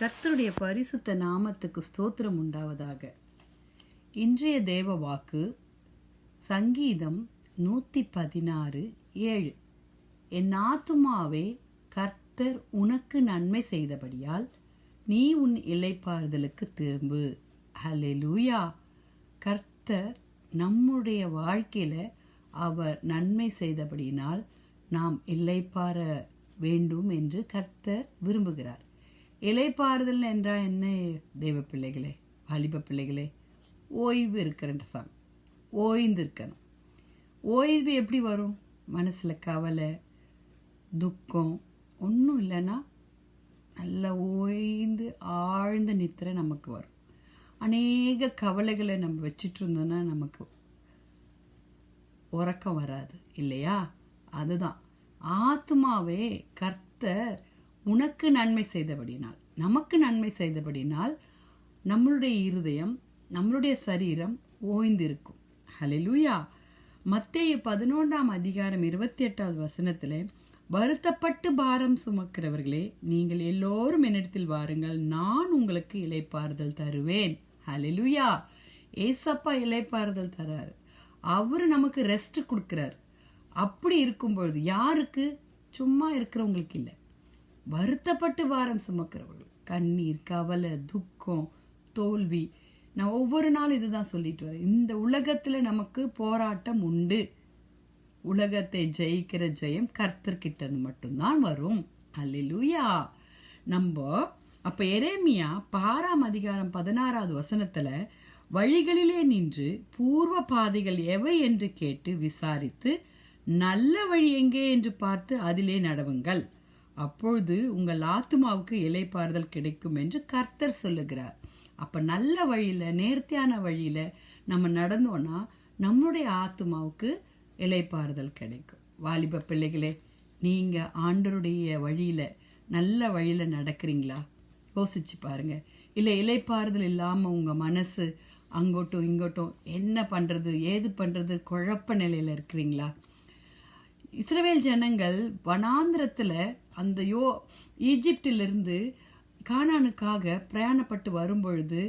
கர்த்தருடைய பரிசுத்த நாமத்துக்கு ஸ்தோத்திரம் உண்டாவதாக. இன்றைய தேவ வாக்கு சங்கீதம் 116:7. என் ஆத்துமாவே கர்த்தர் உனக்கு நன்மை செய்தபடியால் நீ உன் இளைப்பாறுதலுக்கு திரும்பு. ஹல்லேலூயா. கர்த்தர் நம்முடைய வாழ்க்கையில அவர் நன்மை செய்தபடியினால் நாம் இளைப்பாற வேண்டும் என்று கர்த்தர் விரும்புகிறார். இளைப்பாறுதல் என்றால் என்ன தேவ பிள்ளைகளே, வாலிப பிள்ளைகளே? ஓய்வு இருக்கிற ஓய்ந்து இருக்கணும். ஓய்வு எப்படி வரும்? மனசில் கவலை, துக்கம் ஒன்றும் இல்லைன்னா நல்லா ஓய்ந்து ஆழ்ந்த நித்திரை நமக்கு வரும். அநேக கவலைகளை நம்ம வச்சுட்டு இருந்தோன்னா நமக்கு உறக்கம் வராது இல்லையா? அதுதான் ஆத்துமாவே கர்த்தர் உனக்கு நன்மை செய்தபடினால், நமக்கு நன்மை செய்தபடினால் நம்மளுடைய இருதயம், நம்மளுடைய சரீரம் ஓய்ந்திருக்கும். ஹல்லேலூயா. மத்தேயு 11:28 வருத்தப்பட்டு பாரம் சுமக்கிறவர்களே, நீங்கள் எல்லோரும் என்னிடத்தில் வாருங்கள், நான் உங்களுக்கு இளைப்பாறுதல் தருவேன். ஹல்லேலூயா. ஏசப்பா இளைப்பாறுதல் தராரு. அவரு நமக்கு ரெஸ்ட் கொடுக்கிறார். அப்படி இருக்கும் பொழுது யாருக்கு? சும்மா இருக்கிறவங்களுக்கு இல்லை, வருத்தப்பட்டு பாரம் சுமக்கிறவர்கள், கண்ணீர், கவலை, துக்கம், தோல்வி. நான் ஒவ்வொரு நாள் இதுதான் சொல்லிட்டு வரேன். இந்த உலகத்துல நமக்கு போராட்டம் உண்டு. உலகத்தை ஜெயிக்கிற ஜெயம் கர்த்தர்கிட்ட மட்டும்தான் வரும். அல்லேலூயா. நம்ம அப்ப எரேமியா 6:16 வழிகளிலே நின்று பூர்வ பாதைகள் எவை என்று கேட்டு விசாரித்து நல்ல வழி எங்கே என்று பார்த்து அதிலே நடவுங்கள், அப்பொழுது உங்கள் ஆத்துமாவுக்கு இளைப்பாறுதல் கிடைக்கும் என்று கர்த்தர் சொல்லுகிறார். அப்ப நல்ல வழியில, நேர்த்தியான வழியில நம்ம நடந்தோம்னா நம்மளுடைய ஆத்துமாவுக்கு இளைப்பாறுதல் கிடைக்கும். வாலிப பிள்ளைகளே, நீங்க ஆண்டவருடைய வழியில, நல்ல வழியில நடக்கிறீங்களா? யோசிச்சு பாருங்க. இல்லை இளைப்பாறுதல் இல்லாம உங்க மனசு அங்கோட்டும் இங்கோட்டும் என்ன பண்றது ஏது பண்றது குழப்ப நிலையில இருக்கிறீங்களா? இஸ்ரவேல் ஜனங்கள் வனாந்திரத்துல அந்த ஈஜிப்டிலிருந்து கானானுக்காக பிரயாணப்பட்டு வரும்பொழுது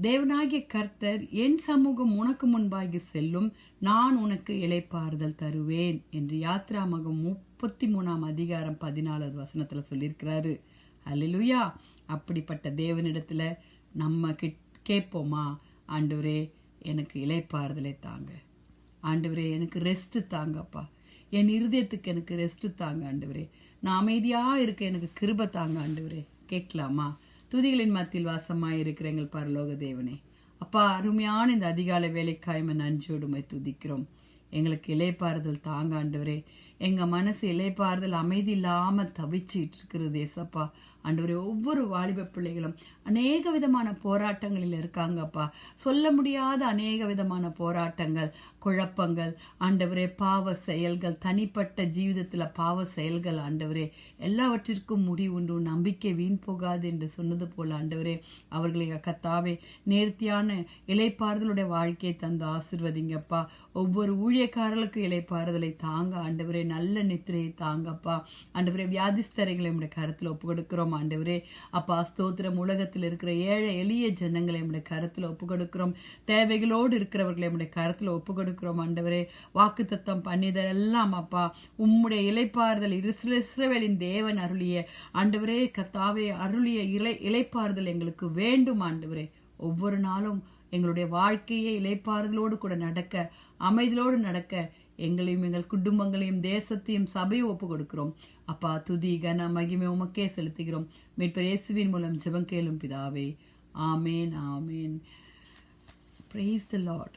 தேவனாகிய கர்த்தர், என் சமூகம் உனக்கு முன்பாகி செல்லும், நான் உனக்கு இளைப்பாறுதல் தருவேன் என்று யாத்ராகமம் 33:14 சொல்லியிருக்கிறாரு. அல்லேலூயா. அப்படிப்பட்ட தேவனிடத்துல நம்ம கேட்போமா? ஆண்டவரே, எனக்கு இளைப்பாறுதலை தாங்க. ஆண்டவரே, எனக்கு ரெஸ்ட் தாங்கப்பா. என் இருதயத்துக்கு எனக்கு ரெஸ்ட் தாங்க ஆண்டவரே. நான் அமைதியா இருக்க எனக்கு கிருபை தாங்க ஆண்டவரே. கேட்கலாமா? துதிகளின் மத்தியில் வாசமாய் இருக்கிற எங்கள் பரலோக தேவனே, அப்பா, அருமையான இந்த அதிகாலை வேலைக்காய்மை நன்றியோடுமை துதிக்கிறோம். எங்களுக்கு இளைப்பாறுதல் தாங்க ஆண்டவரே. எங்க மனசு இளைப்பாறுதல் அமைதி இல்லாம தவிச்சிட்டு இருக்கிறது ஏசப்பா. ஆண்டவரே, ஒவ்வொரு வாலிப பிள்ளைகளும் அநேக விதமான போராட்டங்களில் இருக்காங்கப்பா. சொல்ல முடியாத அநேக விதமான போராட்டங்கள், குழப்பங்கள், ஆண்டவரே, பாவ செயல்கள், தனிப்பட்ட ஜீவிதத்துல பாவ செயல்கள், ஆண்டவரே, எல்லாவற்றிற்கும் முடிவுண்டு, நம்பிக்கை வீண் போகாது என்று சொன்னது போல ஆண்டவரே, அவர்களை கர்த்தாவே நேர்த்தியான இளைப்பாறுதலுடைய வாழ்க்கையை தந்து ஆசீர்வதிங்கப்பா. ஒவ்வொரு ஊழியக்காரர்களுக்கு இளைப்பாறுதலை தாங்க ஆண்டவரே. நல்ல நித்திரையை தாங்கப்பா. ஆண்டவரே, வியாதிஸ்தரைகளை நம்முடைய கருத்துல ஒப்பு கொடுக்கிறோம் ஆண்டவரே. அப்பா, ஸ்தோத்திரம். உலகத்தில் இருக்கிற ஏழை எளிய ஜனங்களை நம்முடைய கருத்துல ஒப்பு கொடுக்கிறோம். தேவைகளோடு இருக்கிறவர்களை நம்முடைய கருத்துல ஒப்பு கொடுக்கிறோம் ஆண்டவரே. வாக்குத்தத்தம் பண்ணியதெல்லாம் அப்பா, உம்முடைய இளைப்பாறுதல் இஸ்ரவேலின் தேவன் அருளிய ஆண்டவரே கர்த்தாவே அருளிய இளைப்பாறுதல் எங்களுக்கு வேண்டும் ஆண்டவரே. ஒவ்வொரு நாளும் எங்களுடைய வாழ்க்கையை இளைப்பாறுதலோடு கூட நடக்க, அமைதியோடு நடக்க எங்களையும் எங்கள் குடும்பங்களையும் தேசத்தையும் சபையை ஒப்பு கொடுக்கிறோம் அப்பா. துதி கன மகிமை உமக்கே செலுத்துகிறோம். மீட்பர் இயேசுவின் மூலம் ஜெபம் கேளும் பிதாவே. ஆமேன், ஆமேன். Praise the Lord.